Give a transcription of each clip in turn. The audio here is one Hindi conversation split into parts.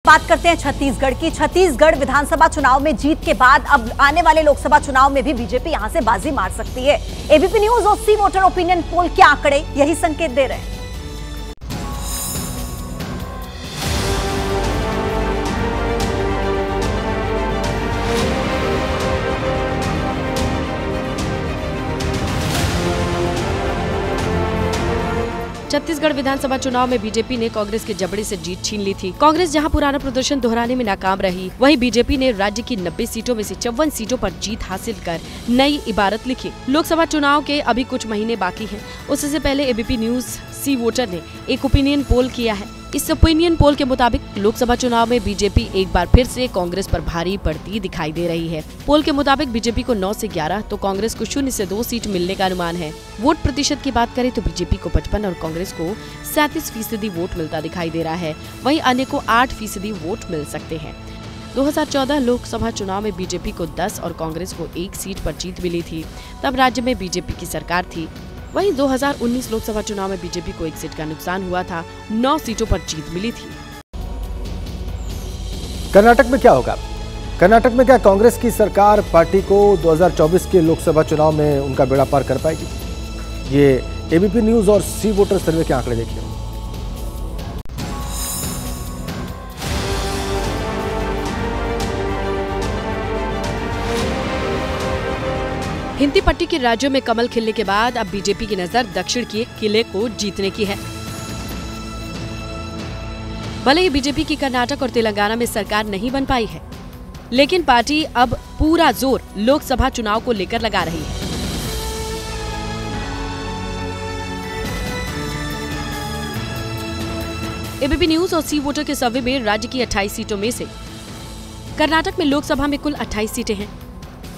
बात करते हैं छत्तीसगढ़ की। छत्तीसगढ़ विधानसभा चुनाव में जीत के बाद अब आने वाले लोकसभा चुनाव में भी बीजेपी यहां से बाजी मार सकती है। एबीपी न्यूज और सी वोटर ओपिनियन पोल के आंकड़े यही संकेत दे रहे हैं। छत्तीसगढ़ विधानसभा चुनाव में बीजेपी ने कांग्रेस के जबड़े से जीत छीन ली थी। कांग्रेस जहां पुराना प्रदर्शन दोहराने में नाकाम रही, वहीं बीजेपी ने राज्य की 90 सीटों में से 54 सीटों पर जीत हासिल कर नई इबारत लिखी। लोकसभा चुनाव के अभी कुछ महीने बाकी हैं। उससे पहले एबीपी न्यूज सी वोटर ने एक ओपिनियन पोल किया है। इस ओपिनियन पोल के मुताबिक लोकसभा चुनाव में बीजेपी एक बार फिर से कांग्रेस पर भारी पड़ती दिखाई दे रही है। पोल के मुताबिक बीजेपी को 9 से 11 तो कांग्रेस को 0 से 2 सीट मिलने का अनुमान है। वोट प्रतिशत की बात करें तो बीजेपी को 55 और कांग्रेस को 37% वोट मिलता दिखाई दे रहा है। वहीं अन्य को 8% वोट मिल सकते हैं। 2014 लोकसभा चुनाव में बीजेपी को 10 और कांग्रेस को 1 सीट पर जीत मिली थी। तब राज्य में बीजेपी की सरकार थी। वहीं 2019 लोकसभा चुनाव में बीजेपी को 1 सीट का नुकसान हुआ था। 9 सीटों पर जीत मिली थी। कर्नाटक में क्या होगा? कर्नाटक में क्या कांग्रेस की सरकार पार्टी को 2024 के लोकसभा चुनाव में उनका बेड़ा पार कर पाएगी? ये एबीपी न्यूज और सी वोटर सर्वे के आंकड़े देखिए। हिंदी पट्टी के राज्यों में कमल खिलने के बाद अब बीजेपी की नजर दक्षिण के किले को जीतने की है। भले ही बीजेपी की कर्नाटक और तेलंगाना में सरकार नहीं बन पाई है, लेकिन पार्टी अब पूरा जोर लोकसभा चुनाव को लेकर लगा रही है। एबीपी न्यूज और सी वोटर के सर्वे में राज्य की 28 सीटों में से कर्नाटक में लोकसभा में कुल 28 सीटें हैं।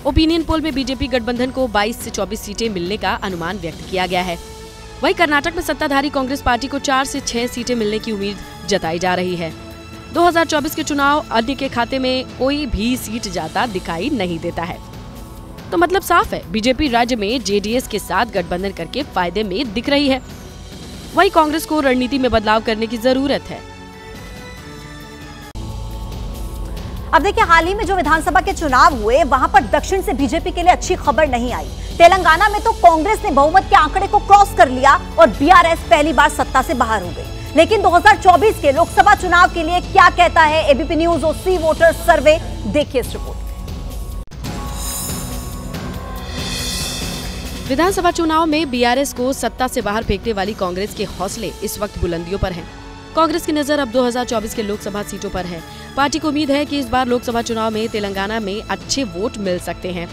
ओपिनियन पोल में बीजेपी गठबंधन को 22 से 24 सीटें मिलने का अनुमान व्यक्त किया गया है। वहीं कर्नाटक में सत्ताधारी कांग्रेस पार्टी को 4 से 6 सीटें मिलने की उम्मीद जताई जा रही है। 2024 के चुनाव अन्य के खाते में कोई भी सीट जाता दिखाई नहीं देता है। तो मतलब साफ है, बीजेपी राज्य में जेडीएस के साथ गठबंधन करके फायदे में दिख रही है। वहीं कांग्रेस को रणनीति में बदलाव करने की जरूरत है। अब देखिए, हाल ही में जो विधानसभा के चुनाव हुए वहां पर दक्षिण से बीजेपी के लिए अच्छी खबर नहीं आई। तेलंगाना में तो कांग्रेस ने बहुमत के आंकड़े को क्रॉस कर लिया और बीआरएस पहली बार सत्ता से बाहर हो गई। लेकिन 2024 के लोकसभा चुनाव के लिए क्या कहता है एबीपी न्यूज और सी वोटर सर्वे, देखिए इस रिपोर्ट। विधानसभा चुनाव में बीआरएस को सत्ता से बाहर फेंकने वाली कांग्रेस के हौसले इस वक्त बुलंदियों पर हैं। कांग्रेस की नजर अब 2024 के लोकसभा सीटों पर है। पार्टी को उम्मीद है कि इस बार लोकसभा चुनाव में तेलंगाना में अच्छे वोट मिल सकते हैं।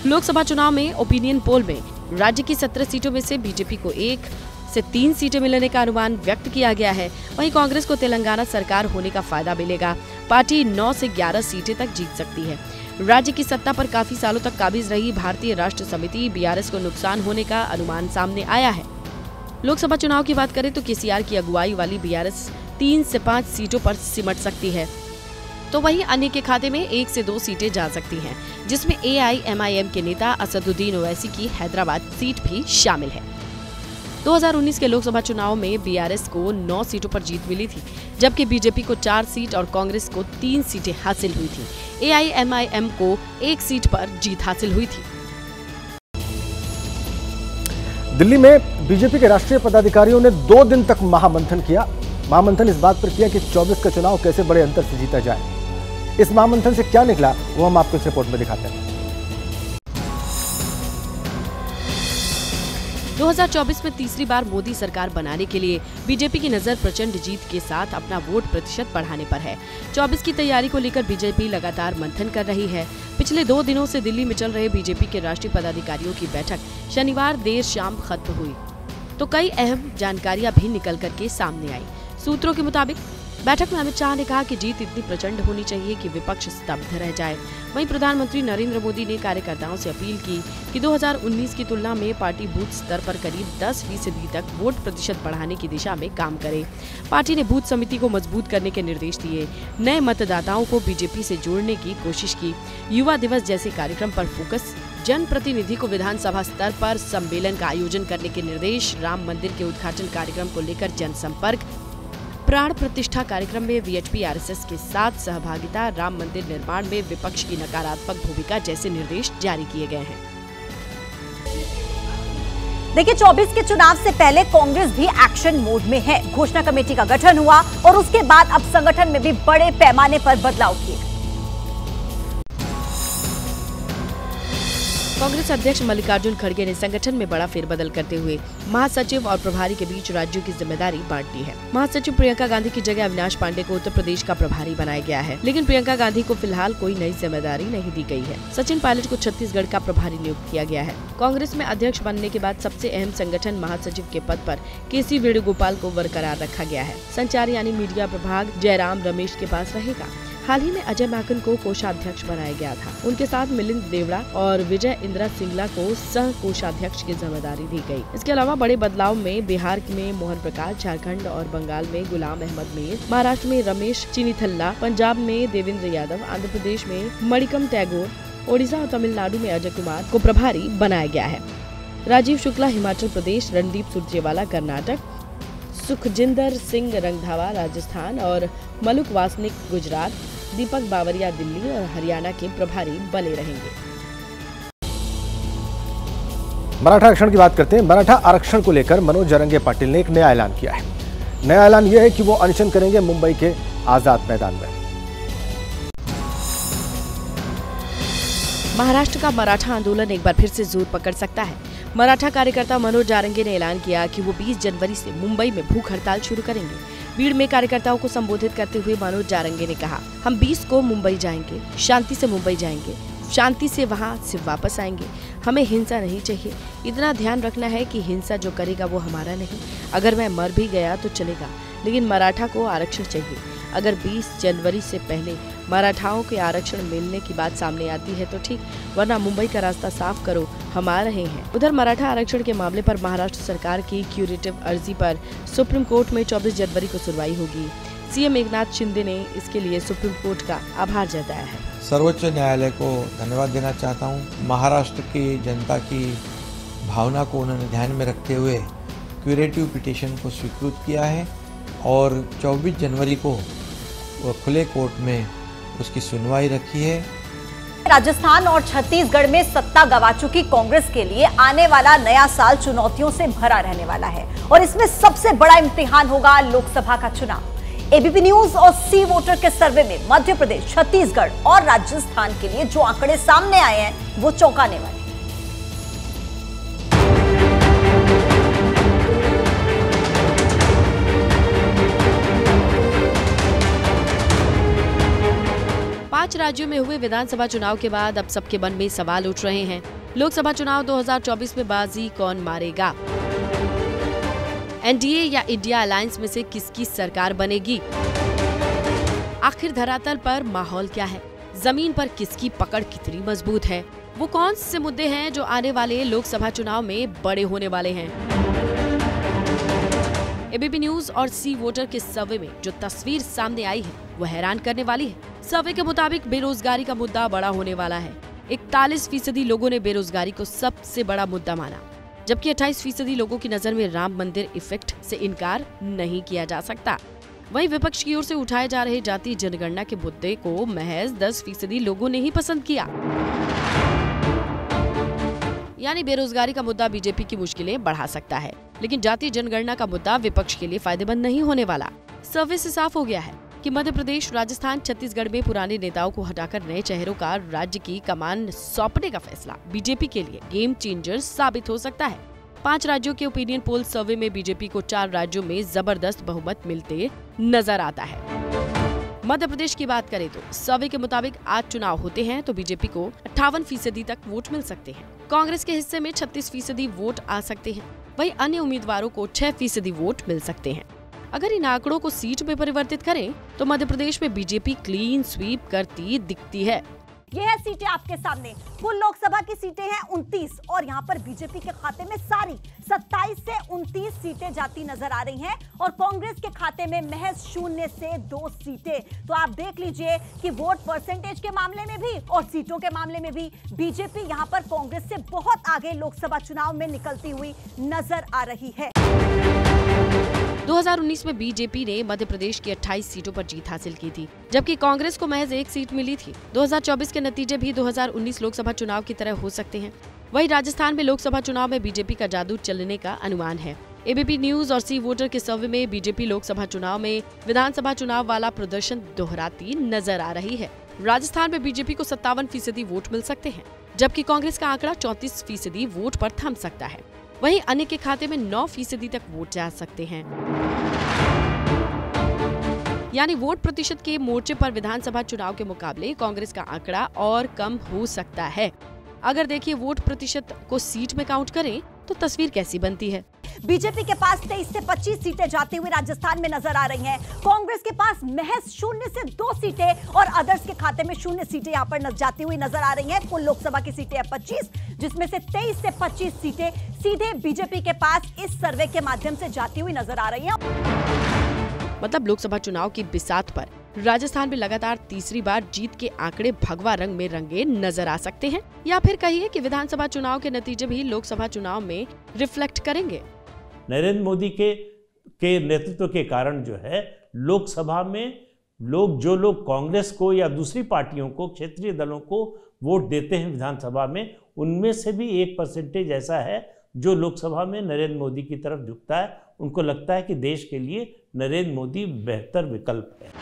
लोकसभा चुनाव में ओपिनियन पोल में राज्य की 17 सीटों में से बीजेपी को 1 से 3 सीटें मिलने का अनुमान व्यक्त किया गया है। वहीं कांग्रेस को तेलंगाना सरकार होने का फायदा मिलेगा। पार्टी 9 से 11 सीटें तक जीत सकती है। राज्य की सत्ता पर काफी सालों तक काबिज रही भारतीय राष्ट्र समिति बीआरएस को नुकसान होने का अनुमान सामने आया है। लोकसभा चुनाव की बात करें तो केसीआर की अगुवाई वाली बीआरएस 3 से 5 सीटों पर सिमट सकती है, तो वहीं अन्य के खाते में 1 से 2 सीटें जा सकती हैं, जिसमें एआईएमआईएम के नेता असदुद्दीन ओवैसी की हैदराबाद सीट भी शामिल है। 2019 के लोकसभा चुनाव में बीआरएस को 9 सीटों पर जीत मिली थी, जबकि बीजेपी को 4 सीट और कांग्रेस को 3 सीटें हासिल हुई थी। एआईएमआईएम को 1 सीट पर जीत हासिल हुई थी। दिल्ली में बीजेपी के राष्ट्रीय पदाधिकारियों ने 2 दिन तक महामंथन किया। महामंथन इस बात पर किया कि 24 का चुनाव कैसे बड़े अंतर से जीता जाए। इस महामंथन से क्या निकला वो हम आपको इस रिपोर्ट में दिखाते हैं। 2024 में तीसरी बार मोदी सरकार बनाने के लिए बीजेपी की नजर प्रचंड जीत के साथ अपना वोट प्रतिशत बढ़ाने पर है। 24 की तैयारी को लेकर बीजेपी लगातार मंथन कर रही है। पिछले 2 दिनों से दिल्ली में चल रहे बीजेपी के राष्ट्रीय पदाधिकारियों की बैठक शनिवार देर शाम खत्म हुई, तो कई अहम जानकारियां भी निकल करके सामने आई। सूत्रों के मुताबिक बैठक में अमित शाह ने कहा कि जीत इतनी प्रचंड होनी चाहिए कि विपक्ष स्तब्ध रह जाए। वहीं प्रधानमंत्री नरेंद्र मोदी ने कार्यकर्ताओं से अपील की कि 2019 की तुलना में पार्टी बूथ स्तर पर करीब 10% तक वोट प्रतिशत बढ़ाने की दिशा में काम करे। पार्टी ने बूथ समिति को मजबूत करने के निर्देश दिए, नए मतदाताओं को बीजेपी से जोड़ने की कोशिश की, युवा दिवस जैसे कार्यक्रम पर फोकस, जन प्रतिनिधि को विधानसभा स्तर पर सम्मेलन का आयोजन करने के निर्देश, राम मंदिर के उद्घाटन कार्यक्रम को लेकर जनसंपर्क, प्राण प्रतिष्ठा कार्यक्रम में वीएचपी आरएसएस के साथ सहभागिता, राम मंदिर निर्माण में विपक्ष की नकारात्मक भूमिका जैसे निर्देश जारी किए गए हैं। देखिए, 24 के चुनाव से पहले कांग्रेस भी एक्शन मोड में है। घोषणा कमेटी का गठन हुआ और उसके बाद अब संगठन में भी बड़े पैमाने पर बदलाव किए गए। कांग्रेस अध्यक्ष मल्लिकार्जुन खड़गे ने संगठन में बड़ा फेरबदल करते हुए महासचिव और प्रभारी के बीच राज्यों की जिम्मेदारी बांट दी है। महासचिव प्रियंका गांधी की जगह अविनाश पांडे को उत्तर प्रदेश का प्रभारी बनाया गया है, लेकिन प्रियंका गांधी को फिलहाल कोई नई जिम्मेदारी नहीं दी गई है। सचिन पायलट को छत्तीसगढ़ का प्रभारी नियुक्त किया गया है। कांग्रेस में अध्यक्ष बनने के बाद सबसे अहम संगठन महासचिव के पद पर केसी वेणुगोपाल को बरकरार रखा गया है। संचार यानी मीडिया प्रभाग जयराम रमेश के पास रहेगा। हाल ही में अजय माकन को कोषाध्यक्ष बनाया गया था। उनके साथ मिलिंद देवड़ा और विजय इंदिरा सिंगला को सह कोषाध्यक्ष की जिम्मेदारी दी गई। इसके अलावा बड़े बदलाव में बिहार में मोहन प्रकाश, झारखंड और बंगाल में गुलाम अहमद मीर, महाराष्ट्र में रमेश चिनीथल्ला, पंजाब में देवेंद्र यादव, आंध्र प्रदेश में मणिकम टैगोर, ओडिशा और तमिलनाडु में अजय कुमार को प्रभारी बनाया गया है। राजीव शुक्ला हिमाचल प्रदेश, रणदीप सुरजेवाला कर्नाटक, सुखजिंदर सिंह रंधावा राजस्थान और मलुक वासनिक गुजरात, दीपक बावरिया दिल्ली और हरियाणा के प्रभारी बने रहेंगे। मराठा आरक्षण की बात करते हैं। मराठा आरक्षण को लेकर मनोज जरंगे पाटिल ने एक नया ऐलान किया है। नया ऐलान यह है कि वो अनशन करेंगे मुंबई के आजाद मैदान में। महाराष्ट्र का मराठा आंदोलन एक बार फिर से जोर पकड़ सकता है। मराठा कार्यकर्ता मनोज जारंगे ने ऐलान किया कि वो 20 जनवरी से मुंबई में भूख हड़ताल शुरू करेंगे। भीड़ में कार्यकर्ताओं को संबोधित करते हुए मनोज जारंगे ने कहा, हम 20 को मुंबई जाएंगे, शांति से मुंबई जाएंगे, शांति से वहां से वापस आएंगे। हमें हिंसा नहीं चाहिए। इतना ध्यान रखना है कि हिंसा जो करेगा वो हमारा नहीं। अगर मैं मर भी गया तो चलेगा, लेकिन मराठा को आरक्षण चाहिए। अगर 20 जनवरी से पहले मराठाओं के आरक्षण मिलने की बात सामने आती है तो ठीक, वरना मुंबई का रास्ता साफ करो, हम आ रहे हैं। उधर मराठा आरक्षण के मामले पर महाराष्ट्र सरकार की क्यूरेटिव अर्जी पर सुप्रीम कोर्ट में 24 जनवरी को सुनवाई होगी। सीएम एकनाथ शिंदे ने इसके लिए सुप्रीम कोर्ट का आभार जताया है। सर्वोच्च न्यायालय को धन्यवाद देना चाहता हूँ। महाराष्ट्र की जनता की भावना को उन्होंने ध्यान में रखते हुए क्यूरेटिव पिटीशन को स्वीकृत किया है और 24 जनवरी को खुले कोर्ट में उसकी सुनवाई रखी है। राजस्थान और छत्तीसगढ़ में सत्ता गंवा चुकी कांग्रेस के लिए आने वाला नया साल चुनौतियों से भरा रहने वाला है और इसमें सबसे बड़ा इम्तिहान होगा लोकसभा का चुनाव। एबीपी न्यूज और सी वोटर के सर्वे में मध्य प्रदेश, छत्तीसगढ़ और राजस्थान के लिए जो आंकड़े सामने आए हैं वो चौंकाने वाले। पांच राज्यों में हुए विधानसभा चुनाव के बाद अब सबके मन में सवाल उठ रहे हैं। लोकसभा चुनाव 2024 में बाजी कौन मारेगा? एनडीए या इंडिया अलायंस में से किसकी सरकार बनेगी? आखिर धरातल पर माहौल क्या है? जमीन पर किसकी पकड़ कितनी मजबूत है? वो कौन से मुद्दे हैं जो आने वाले लोकसभा चुनाव में बड़े होने वाले हैं? एबीपी न्यूज और सी वोटर के सर्वे में जो तस्वीर सामने आई है वो हैरान करने वाली है। सर्वे के मुताबिक बेरोजगारी का मुद्दा बड़ा होने वाला है। 41% लोगों ने बेरोजगारी को सबसे बड़ा मुद्दा माना, जबकि 28% लोगों की नजर में राम मंदिर इफेक्ट से इनकार नहीं किया जा सकता। वहीं विपक्ष की ओर से उठाए जा रहे जातीय जनगणना के मुद्दे को महज 10% लोगों ने ही पसंद किया। यानी बेरोजगारी का मुद्दा बीजेपी की मुश्किलें बढ़ा सकता है, लेकिन जातीय जनगणना का मुद्दा विपक्ष के लिए फायदेमंद नहीं होने वाला। सर्वे से साफ हो गया है कि मध्य प्रदेश, राजस्थान, छत्तीसगढ़ में पुराने नेताओं को हटाकर नए चेहरों का राज्य की कमान सौंपने का फैसला बीजेपी के लिए गेम चेंजर साबित हो सकता है। 5 राज्यों के ओपिनियन पोल सर्वे में बीजेपी को 4 राज्यों में जबरदस्त बहुमत मिलते नजर आता है। मध्य प्रदेश की बात करें तो सर्वे के मुताबिक आज चुनाव होते हैं तो बीजेपी को 58% तक वोट मिल सकते हैं। कांग्रेस के हिस्से में 36% वोट आ सकते हैं। वहीं अन्य उम्मीदवारों को 6% वोट मिल सकते हैं। अगर इन आंकड़ों को सीट में परिवर्तित करें तो मध्य प्रदेश में बीजेपी क्लीन स्वीप करती दिखती है। ये है सीटें आपके सामने। कुल लोकसभा की सीटें हैं 29 और यहाँ पर बीजेपी के खाते में सारी 27 से 29 सीटें जाती नजर आ रही हैं और कांग्रेस के खाते में महज 0 से 2 सीटें। तो आप देख लीजिए कि वोट परसेंटेज के मामले में भी और सीटों के मामले में भी बीजेपी यहाँ पर कांग्रेस से बहुत आगे लोकसभा चुनाव में निकलती हुई नजर आ रही है। 2019 में बीजेपी ने मध्य प्रदेश की 28 सीटों पर जीत हासिल की थी, जबकि कांग्रेस को महज 1 सीट मिली थी। 2024 के नतीजे भी 2019 लोकसभा चुनाव की तरह हो सकते हैं। वहीं राजस्थान में लोकसभा चुनाव में बीजेपी का जादू चलने का अनुमान है। एबीपी न्यूज और सी वोटर के सर्वे में बीजेपी लोकसभा चुनाव में विधानसभा चुनाव वाला प्रदर्शन दोहराती नजर आ रही है। राजस्थान में बीजेपी को 57% वोट मिल सकते हैं, जबकि कांग्रेस का आंकड़ा 34% वोट पर थम सकता है। वहीं अन्य के खाते में 9% तक वोट जा सकते हैं। यानी वोट प्रतिशत के मोर्चे पर विधानसभा चुनाव के मुकाबले कांग्रेस का आंकड़ा और कम हो सकता है। अगर देखिए वोट प्रतिशत को सीट में काउंट करें तो तस्वीर कैसी बनती है। बीजेपी के पास 23 से 25 सीटें जाती हुई राजस्थान में नजर आ रही हैं। कांग्रेस के पास महज 0 से 2 सीटें और अदर्स के खाते में 0 सीटें यहां पर जाती हुई नजर आ रही हैं। कुल लोकसभा की सीटें 25, जिसमें से 23 से 25 सीटें सीधे बीजेपी के पास इस सर्वे के माध्यम से जाती हुई नजर आ रही हैं। मतलब लोकसभा चुनाव की बिसात पर राजस्थान में लगातार तीसरी बार जीत के आंकड़े भगवा रंग में रंगे नजर आ सकते हैं, या फिर कहिए कि विधानसभा चुनाव के नतीजे भी लोकसभा चुनाव में रिफ्लेक्ट करेंगे। नरेंद्र मोदी के नेतृत्व के कारण जो है लोकसभा में जो लोग कांग्रेस को या दूसरी पार्टियों को, क्षेत्रीय दलों को वोट देते हैं विधानसभा में, उनमें से भी 1% ऐसा है जो लोकसभा में नरेंद्र मोदी की तरफ झुकता है। उनको लगता है कि देश के लिए नरेंद्र मोदी बेहतर विकल्प है।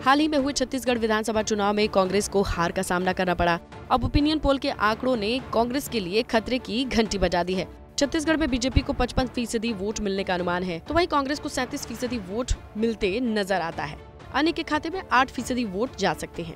हाल ही में हुए छत्तीसगढ़ विधानसभा चुनाव में कांग्रेस को हार का सामना करना पड़ा। अब ओपिनियन पोल के आंकड़ों ने कांग्रेस के लिए खतरे की घंटी बजा दी है। छत्तीसगढ़ में बीजेपी को 55% वोट मिलने का अनुमान है, तो वहीं कांग्रेस को 37% वोट मिलते नजर आता है। अन्य के खाते में 8% वोट जा सकते हैं।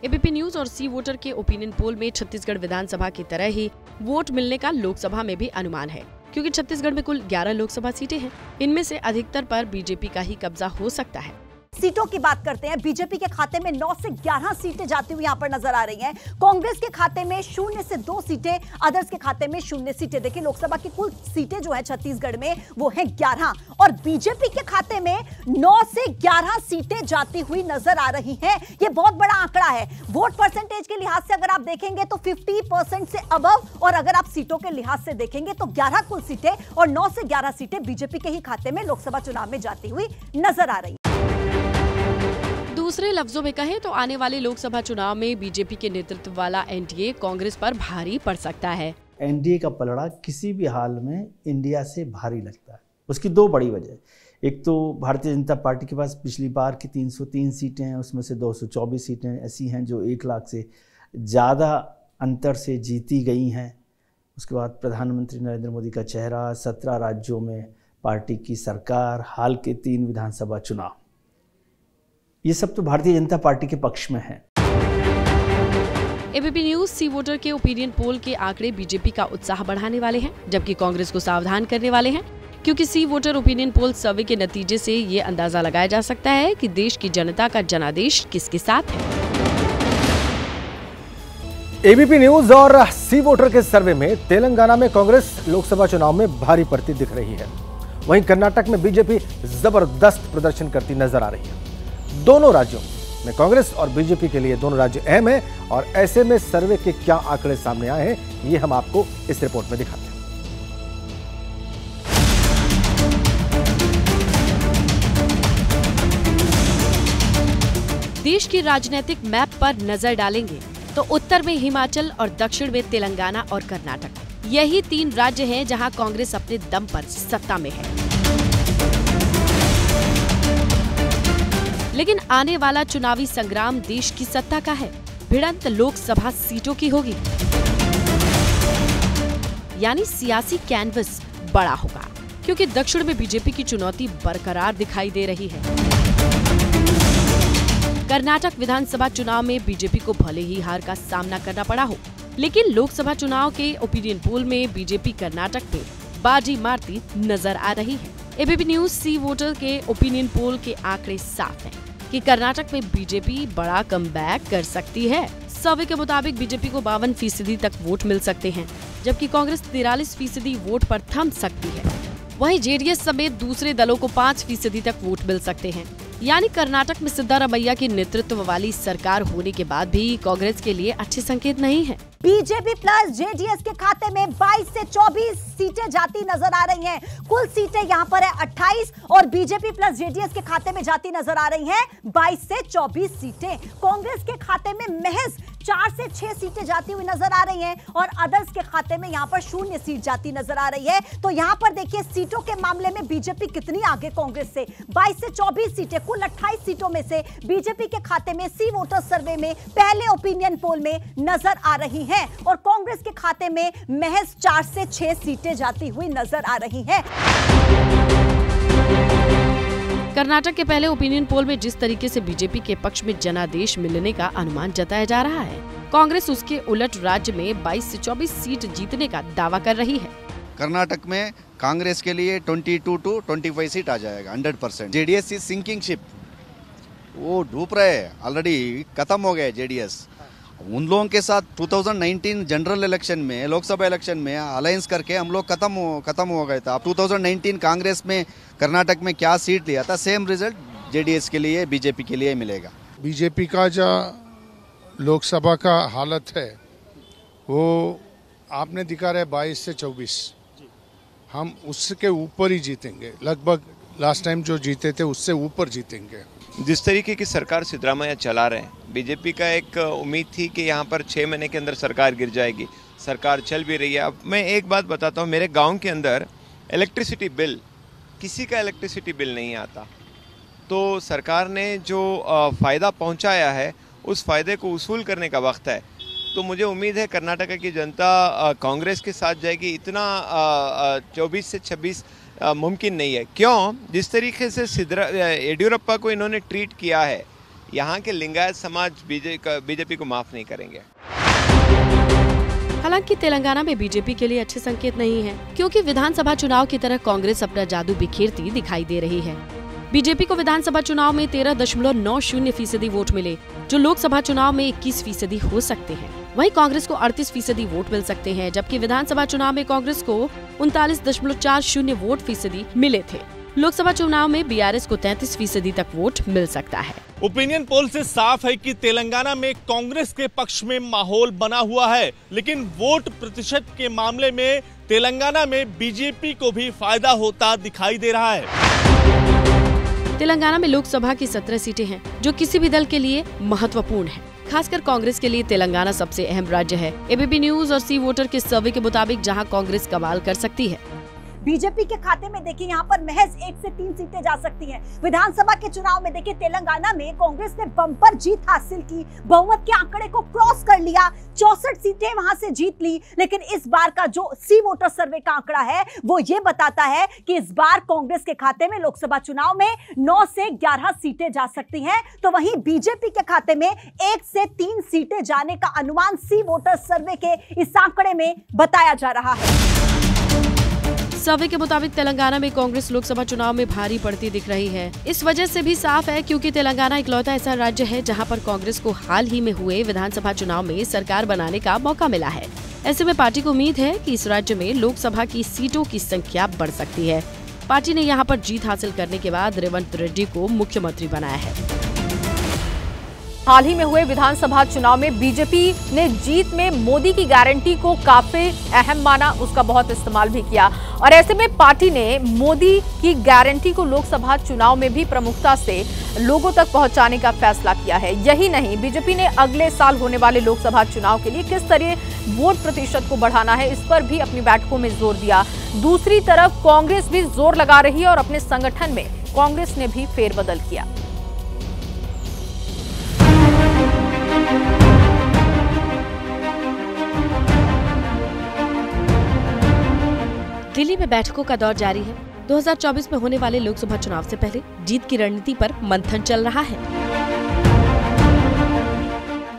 एबीपी न्यूज और सी वोटर के ओपिनियन पोल में छत्तीसगढ़ विधानसभा की तरह ही वोट मिलने का लोकसभा में भी अनुमान है, क्योंकि छत्तीसगढ़ में कुल 11 लोकसभा सीटें हैं। इनमें से अधिकतर पर बीजेपी का ही कब्जा हो सकता है। सीटों की बात करते हैं। बीजेपी के खाते में 9 से 11 सीटें जाती हुई यहां पर नजर आ रही हैं। कांग्रेस के खाते में 0 से 2 सीटें, अदर्स के खाते में 0 सीटें। देखिए लोकसभा की कुल सीटें जो है छत्तीसगढ़ में वो है 11 और बीजेपी के खाते में 9 से 11 सीटें जाती हुई नजर आ रही हैं। ये बहुत बड़ा आंकड़ा है। वोट परसेंटेज के लिहाज से अगर आप देखेंगे तो 50% से अबव, और अगर आप सीटों के लिहाज से देखेंगे तो 11 कुल सीटें और 9 से 11 सीटें बीजेपी के ही खाते में लोकसभा चुनाव में जाती हुई नजर आ रही है। दूसरे लफ्जों में कहें तो आने वाले लोकसभा चुनाव में बीजेपी के नेतृत्व वाला एनडीए कांग्रेस पर भारी पड़ सकता है। एनडीए का पलड़ा किसी भी हाल में इंडिया से भारी लगता है। उसकी 2 बड़ी वजह। एक तो भारतीय जनता पार्टी के पास पिछली बार की 303 सीटें हैं, उसमें से 224 सीटें ऐसी हैं जो 1 लाख से ज़्यादा अंतर से जीती गई हैं। उसके बाद प्रधानमंत्री नरेंद्र मोदी का चेहरा, 17 राज्यों में पार्टी की सरकार, हाल के 3 विधानसभा चुनाव, ये सब तो भारतीय जनता पार्टी के पक्ष में है। एबीपी न्यूज सी वोटर के ओपिनियन पोल के आंकड़े बीजेपी का उत्साह बढ़ाने वाले हैं, जबकि कांग्रेस को सावधान करने वाले हैं, क्योंकि सी वोटर ओपिनियन पोल सर्वे के नतीजे से ये अंदाजा लगाया जा सकता है कि देश की जनता का जनादेश किसके साथ है। एबीपी न्यूज और सी वोटर के सर्वे में तेलंगाना में कांग्रेस लोकसभा चुनाव में भारी पड़ती दिख रही है। वहीं कर्नाटक में बीजेपी जबरदस्त प्रदर्शन करती नजर आ रही है। दोनों राज्यों में कांग्रेस और बीजेपी के लिए दोनों राज्य अहम हैं और ऐसे में सर्वे के क्या आंकड़े सामने आए हैं ये हम आपको इस रिपोर्ट में दिखाते हैं। देश की राजनीतिक मैप पर नजर डालेंगे तो उत्तर में हिमाचल और दक्षिण में तेलंगाना और कर्नाटक, यही 3 राज्य हैं जहां कांग्रेस अपने दम पर सत्ता में है। लेकिन आने वाला चुनावी संग्राम देश की सत्ता का है। भिड़ंत लोकसभा सीटों की होगी, यानी सियासी कैनवस बड़ा होगा, क्योंकि दक्षिण में बीजेपी की चुनौती बरकरार दिखाई दे रही है। कर्नाटक विधानसभा चुनाव में बीजेपी को भले ही हार का सामना करना पड़ा हो, लेकिन लोकसभा चुनाव के ओपिनियन पोल में बीजेपी कर्नाटक में बाजी मारती नजर आ रही है। एबीपी न्यूज सी वोटर के ओपिनियन पोल के आंकड़े साफ हैं कि कर्नाटक में बीजेपी बड़ा कमबैक कर सकती है। सर्वे के मुताबिक बीजेपी को 52% तक वोट मिल सकते हैं, जबकि कांग्रेस 43% वोट पर थम सकती है। वहीं जेडीएस समेत दूसरे दलों को 5% तक वोट मिल सकते हैं। यानी कर्नाटक में सिद्धारमैया की नेतृत्व वाली सरकार होने के बाद भी कांग्रेस के लिए अच्छे संकेत नहीं है। बीजेपी प्लस जेडीएस के खाते में 22 से 24 सीटें जाती नजर आ रही हैं। कुल सीटें यहां पर है 28 और बीजेपी प्लस जेडीएस के खाते में जाती नजर आ रही हैं 22 से 24 सीटें। कांग्रेस के खाते में महज 4 से 6 सीटें जाती हुई नजर आ रही हैं और अदर्स के खाते में यहां पर 0 सीट जाती नजर आ रही है। तो यहां पर देखिए सीटों के मामले में बीजेपी कितनी आगे कांग्रेस से। 22 से 24 सीटें, कुल 28 सीटों में से बीजेपी के खाते में सी वोटर सर्वे में पहले ओपिनियन पोल में नजर आ रही हैं और कांग्रेस के खाते में महज 4 से 6 सीटें जाती हुई नजर आ रही हैं। कर्नाटक के पहले ओपिनियन पोल में जिस तरीके से बीजेपी के पक्ष में जनादेश मिलने का अनुमान जताया जा रहा है, कांग्रेस उसके उलट राज्य में 22 से 24 सीट जीतने का दावा कर रही है। कर्नाटक में कांग्रेस के लिए 22 to 25 सीट आ जाएगा 100%। जेडीएस इज सिंकिंग शिप, वो डूब रहे हैं, ऑलरेडी खत्म हो गए जेडीएस। उन लोगों के साथ 2019 जनरल इलेक्शन में, लोकसभा इलेक्शन में अलायंस करके हम लोग खत्म हो गए था। अब 2019 कांग्रेस में कर्नाटक में क्या सीट लिया था, सेम रिजल्ट जेडीएस के लिए, बीजेपी के लिए मिलेगा। बीजेपी का जो लोकसभा का हालत है वो आपने दिखा रहा है 22 से 24, हम उसके ऊपर ही जीतेंगे, लगभग लास्ट टाइम जो जीते थे उससे ऊपर जीतेंगे। जिस तरीके की सरकार सिद्धरामैया चला रहे हैं, बीजेपी का एक उम्मीद थी कि यहाँ पर 6 महीने के अंदर सरकार गिर जाएगी, सरकार चल भी रही है। अब मैं एक बात बताता हूँ, मेरे गांव के अंदर इलेक्ट्रिसिटी बिल, किसी का इलेक्ट्रिसिटी बिल नहीं आता। तो सरकार ने जो फ़ायदा पहुँचाया है उस फ़ायदे को वसूल करने का वक्त है। तो मुझे उम्मीद है कर्नाटक की जनता कांग्रेस के साथ जाएगी। इतना 24 से 26 मुमकिन नहीं है। क्यों? जिस तरीके से येडियुरप्पा को इन्होंने ट्रीट किया है, यहाँ के लिंगायत समाज बीजेपी को माफ नहीं करेंगे। हालांकि तेलंगाना में बीजेपी के लिए अच्छे संकेत नहीं है, क्योंकि विधानसभा चुनाव की तरह कांग्रेस अपना जादू बिखेरती दिखाई दे रही है। बीजेपी को विधानसभा चुनाव में 13.90% वोट मिले, जो लोकसभा चुनाव में 21% हो सकते हैं। वहीं कांग्रेस को 38% वोट मिल सकते हैं, जबकि विधानसभा चुनाव में कांग्रेस को 39.40 वोट फीसदी मिले थे। लोकसभा चुनाव में बीआरएस को 33% तक वोट मिल सकता है। ओपिनियन पोल से साफ है कि तेलंगाना में कांग्रेस के पक्ष में माहौल बना हुआ है, लेकिन वोट प्रतिशत के मामले में तेलंगाना में बीजेपी को भी फायदा होता दिखाई दे रहा है। तेलंगाना में लोकसभा की 17 सीटें हैं, जो किसी भी दल के लिए महत्वपूर्ण है। खासकर कांग्रेस के लिए तेलंगाना सबसे अहम राज्य है। एबीपी न्यूज और सी वोटर के सर्वे के मुताबिक जहां कांग्रेस कमाल कर सकती है, बीजेपी के खाते में देखिए यहाँ पर महज 1 से 3 सीटें जा सकती हैं। विधानसभा के चुनाव में देखिए तेलंगाना में कांग्रेस ने बम्पर जीत हासिल की, बहुमत के आंकड़े को क्रॉस कर लिया, 64 सीटें वहां से जीत ली। लेकिन इस बार का जो सी वोटर सर्वे का आंकड़ा है वो ये बताता है कि इस बार कांग्रेस के खाते में लोकसभा चुनाव में 9 से 11 सीटें जा सकती हैं, तो वहीं बीजेपी के खाते में 1 से 3 सीटें जाने का अनुमान सी वोटर सर्वे के इस आंकड़े में बताया जा रहा है। सर्वे के मुताबिक तेलंगाना में कांग्रेस लोकसभा चुनाव में भारी पड़ती दिख रही है। इस वजह से भी साफ है क्योंकि तेलंगाना इकलौता ऐसा राज्य है जहां पर कांग्रेस को हाल ही में हुए विधानसभा चुनाव में सरकार बनाने का मौका मिला है। ऐसे में पार्टी को उम्मीद है कि इस राज्य में लोकसभा की सीटों की संख्या बढ़ सकती है। पार्टी ने यहां पर जीत हासिल करने के बाद रेवंत रेड्डी को मुख्यमंत्री बनाया है। हाल ही में हुए विधानसभा चुनाव में बीजेपी ने जीत में मोदी की गारंटी को काफी अहम माना, उसका बहुत इस्तेमाल भी किया और ऐसे में पार्टी ने मोदी की गारंटी को लोकसभा चुनाव में भी प्रमुखता से लोगों तक पहुंचाने का फैसला किया है। यही नहीं, बीजेपी ने अगले साल होने वाले लोकसभा चुनाव के लिए किस तरह वोट प्रतिशत को बढ़ाना है, इस पर भी अपनी बैठकों में जोर दिया। दूसरी तरफ कांग्रेस भी जोर लगा रही है और अपने संगठन में कांग्रेस ने भी फेरबदल किया। दिल्ली में बैठकों का दौर जारी है। 2024 में होने वाले लोकसभा चुनाव से पहले जीत की रणनीति पर मंथन चल रहा है।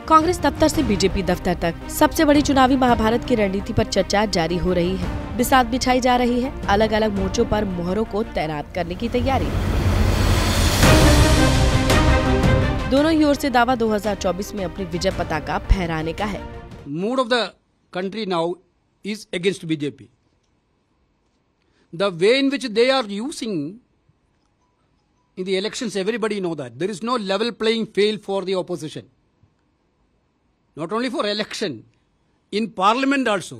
कांग्रेस दफ्तर से बीजेपी दफ्तर तक सबसे बड़ी चुनावी महाभारत की रणनीति पर चर्चा जारी हो रही है। बिसात बिछाई जा रही है, अलग अलग मोर्चों पर मोहरों को तैनात करने की तैयारी। दोनों ही ओर से दावा 2024 में अपनी विजय पताका फहराने का है। Mood off the country now is against BJP. The way in which they are using in the elections, everybody know that there is no level playing field for the opposition. Not only for election, in parliament also.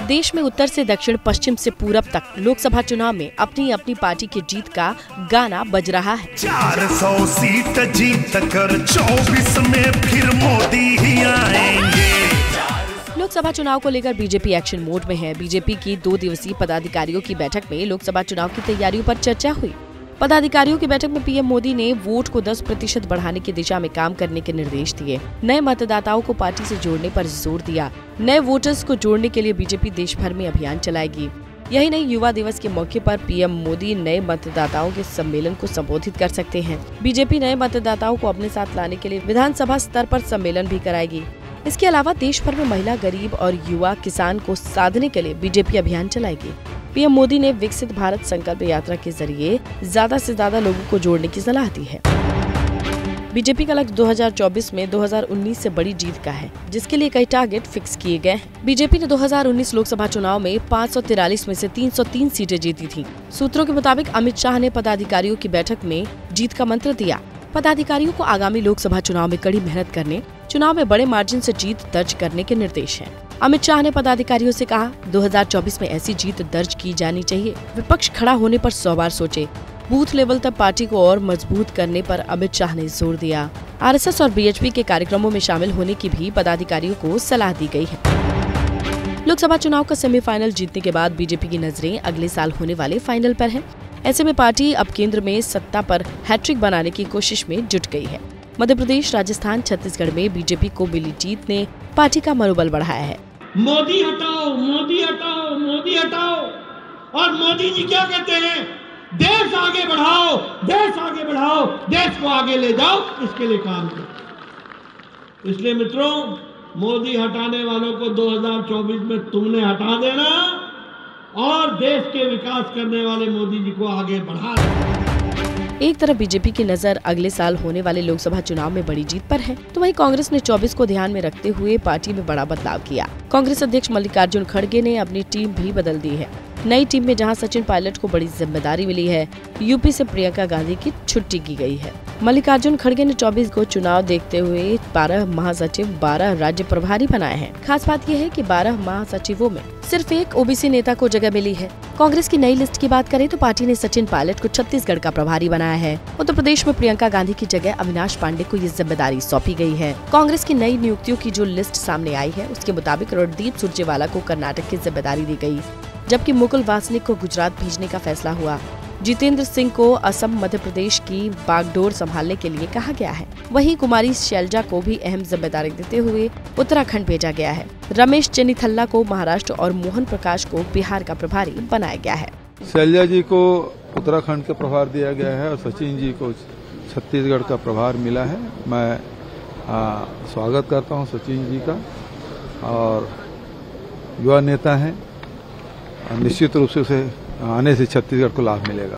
देश में उत्तर से दक्षिण, पश्चिम से पूरब तक लोकसभा चुनाव में अपनी अपनी पार्टी की जीत का गाना बज रहा है। 400 सीट जीत कर 24 में फिर मोदी ही आएंगे। लोकसभा चुनाव को लेकर बीजेपी एक्शन मोड में है। बीजेपी की 2 दिवसीय पदाधिकारियों की बैठक में लोकसभा चुनाव की तैयारियों पर चर्चा हुई। पदाधिकारियों की बैठक में पीएम मोदी ने वोट को 10% बढ़ाने की दिशा में काम करने के निर्देश दिए। नए मतदाताओं को पार्टी से जोड़ने पर जोर दिया। नए वोटर्स को जोड़ने के लिए बीजेपी देश भर में अभियान चलाएगी। यही नहीं, युवा दिवस के मौके पर पीएम मोदी नए मतदाताओं के सम्मेलन को संबोधित कर सकते हैं। बीजेपी नए मतदाताओं को अपने साथ लाने के लिए विधानसभा स्तर पर सम्मेलन भी कराएगी। इसके अलावा देश भर में महिला, गरीब और युवा किसान को साधने के लिए बीजेपी अभियान चलाएगी। पीएम मोदी ने विकसित भारत संकल्प यात्रा के जरिए ज्यादा से ज्यादा लोगों को जोड़ने की सलाह दी है। बीजेपी का लक्ष्य 2024 में 2019 से बड़ी जीत का है, जिसके लिए कई टारगेट फिक्स किए गए हैं। बीजेपी ने 2019 लोकसभा चुनाव में 543 में से 303 सीटें जीती थी। सूत्रों के मुताबिक अमित शाह ने पदाधिकारियों की बैठक में जीत का मंत्र दिया। पदाधिकारियों को आगामी लोकसभा चुनाव में कड़ी मेहनत करने, चुनाव में बड़े मार्जिन से जीत दर्ज करने के निर्देश हैं। अमित शाह ने पदाधिकारियों से कहा, 2024 में ऐसी जीत दर्ज की जानी चाहिए। विपक्ष खड़ा होने पर 100 बार सोचे। बूथ लेवल तक पार्टी को और मजबूत करने पर अमित शाह ने जोर दिया। आरएसएस और बीएचपी के कार्यक्रमों में शामिल होने की भी पदाधिकारियों को सलाह दी गई है। लोकसभा चुनाव का सेमीफाइनल जीतने के बाद बीजेपी की नजरें अगले साल होने वाले फाइनल पर है। ऐसे में पार्टी अब केंद्र में सत्ता पर हैट्रिक बनाने की कोशिश में जुट गई है। मध्य प्रदेश, राजस्थान, छत्तीसगढ़ में बीजेपी को मिली जीत ने पार्टी का मनोबल बढ़ाया है। मोदी हटाओ, मोदी हटाओ, मोदी हटाओ। और मोदी जी क्या कहते हैं? देश आगे बढ़ाओ, देश आगे बढ़ाओ, देश को आगे ले जाओ, इसके लिए काम करो। इसलिए मित्रों, मोदी हटाने वालों को 2024 में तुमने हटा देना और देश के विकास करने वाले मोदी जी को आगे बढ़ा देना। एक तरफ बीजेपी की नजर अगले साल होने वाले लोकसभा चुनाव में बड़ी जीत पर है, तो वहीं कांग्रेस ने 24 को ध्यान में रखते हुए पार्टी में बड़ा बदलाव किया। कांग्रेस अध्यक्ष मल्लिकार्जुन खड़गे ने अपनी टीम भी बदल दी है। नई टीम में जहां सचिन पायलट को बड़ी जिम्मेदारी मिली है, यूपी से प्रियंका गांधी की छुट्टी की गई है। मल्लिकार्जुन खड़गे ने 24 को चुनाव देखते हुए 12 महासचिव, 12 राज्य प्रभारी बनाए हैं। खास बात यह है कि 12 महासचिवों में सिर्फ एक ओबीसी नेता को जगह मिली है। कांग्रेस की नई लिस्ट की बात करें तो पार्टी ने सचिन पायलट को छत्तीसगढ़ का प्रभारी बनाया है। उत्तर प्रदेश में प्रियंका गांधी की जगह अविनाश पांडे को ये जिम्मेदारी सौंपी गई है। कांग्रेस की नई नियुक्तियों की जो लिस्ट सामने आई है, उसके मुताबिक रणदीप सुरजेवाला को कर्नाटक की जिम्मेदारी दी गई, जबकि मुकुल वासनिक को गुजरात भेजने का फैसला हुआ। जितेंद्र सिंह को असम, मध्य प्रदेश की बागडोर संभालने के लिए कहा गया है। वहीं कुमारी शैलजा को भी अहम जिम्मेदारी देते हुए उत्तराखंड भेजा गया है। रमेश चेन्नीथल्ला को महाराष्ट्र और मोहन प्रकाश को बिहार का प्रभारी बनाया गया है। शैलजा जी को उत्तराखंड का प्रभार दिया गया है और सचिन जी को छत्तीसगढ़ का प्रभार मिला है। मैं स्वागत करता हूं सचिन जी का, और युवा नेता हैं, निश्चित रूप से उसे आने से छत्तीसगढ़ को लाभ मिलेगा।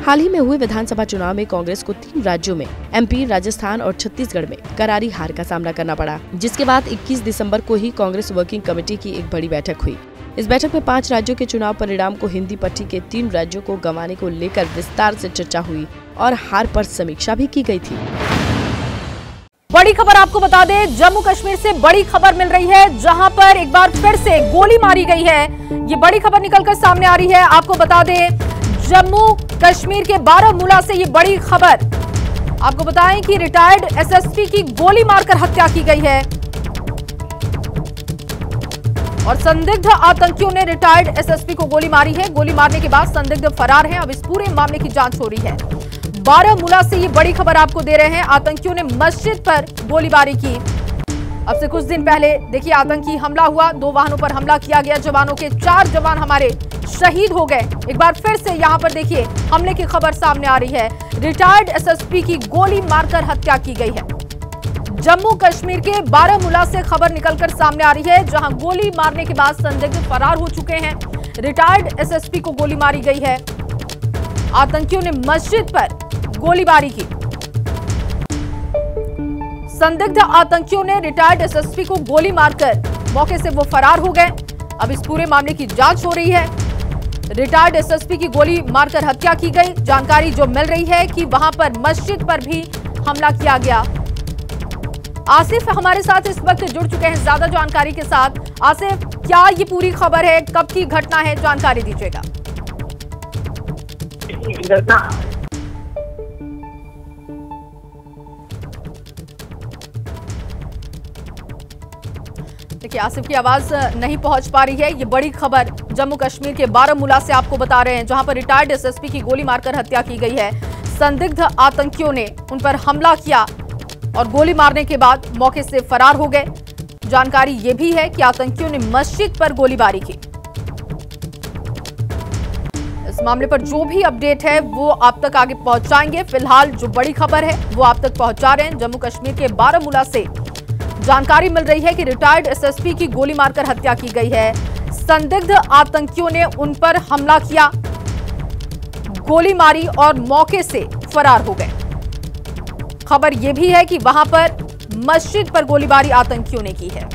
हाल ही में हुए विधानसभा चुनाव में कांग्रेस को 3 राज्यों में एमपी, राजस्थान और छत्तीसगढ़ में करारी हार का सामना करना पड़ा, जिसके बाद 21 दिसंबर को ही कांग्रेस वर्किंग कमेटी की एक बड़ी बैठक हुई। इस बैठक में 5 राज्यों के चुनाव परिणाम को हिंदी पट्टी के 3 राज्यों को गंवाने को लेकर विस्तार से चर्चा हुई और हार पर समीक्षा भी की गई थी। बड़ी खबर आपको बता दें, जम्मू कश्मीर से बड़ी खबर मिल रही है, जहां पर एक बार फिर से गोली मारी गई है। ये बड़ी खबर निकलकर सामने आ रही है। आपको बता दें, जम्मू कश्मीर के बारामूला से ये बड़ी खबर। आपको बताएं कि रिटायर्ड एसएसपी की गोली मारकर हत्या की गई है और संदिग्ध आतंकियों ने रिटायर्ड एसएसपी को गोली मारी है। गोली मारने के बाद संदिग्ध फरार है। अब इस पूरे मामले की जांच हो रही है। बारामूला से ये बड़ी खबर आपको दे रहे हैं। आतंकियों ने मस्जिद पर गोलीबारी की। अब से कुछ दिन पहले देखिए आतंकी हमला हुआ, 2 वाहनों पर हमला किया गया। जवानों के 4 जवान हमारे शहीद हो गए। एक बार फिर से यहां पर देखिए हमले की खबर सामने आ रही है। रिटायर्ड एसएसपी की गोली मारकर हत्या की गई है। जम्मू कश्मीर के बारामूला से खबर निकलकर सामने आ रही है, जहां गोली मारने के बाद संदिग्ध फरार हो चुके हैं। रिटायर्ड एसएसपी को गोली मारी गई है। आतंकियों ने मस्जिद पर गोलीबारी की। संदिग्ध आतंकियों ने रिटायर्ड एसएसपी को गोली मारकर मौके से वो फरार हो गए। अब इस पूरे मामले की जांच हो रही है। रिटायर्ड एसएसपी की गोली मारकर हत्या की गई। जानकारी जो मिल रही है कि वहां पर मस्जिद पर भी हमला किया गया। आसिफ हमारे साथ इस वक्त जुड़ चुके हैं ज्यादा जानकारी के साथ। आसिफ, क्या ये पूरी खबर है, कब की घटना है, जानकारी दीजिएगा। देखिए, आसिफ की आवाज नहीं पहुंच पा रही है। ये बड़ी खबर जम्मू कश्मीर के बारामूला से आपको बता रहे हैं, जहां पर रिटायर्ड एसएसपी की गोली मारकर हत्या की गई है। संदिग्ध आतंकियों ने उन पर हमला किया और गोली मारने के बाद मौके से फरार हो गए। जानकारी यह भी है कि आतंकियों ने मस्जिद पर गोलीबारी की। इस मामले पर जो भी अपडेट है वो आप तक आगे पहुंचाएंगे। फिलहाल जो बड़ी खबर है वो आप तक पहुंचा रहे हैं। जम्मू कश्मीर के बारामूला से जानकारी मिल रही है कि रिटायर्ड एसएसपी की गोली मारकर हत्या की गई है। संदिग्ध आतंकियों ने उन पर हमला किया, गोली मारी और मौके से फरार हो गए। खबर यह भी है कि वहां पर मस्जिद पर गोलीबारी आतंकियों ने की है।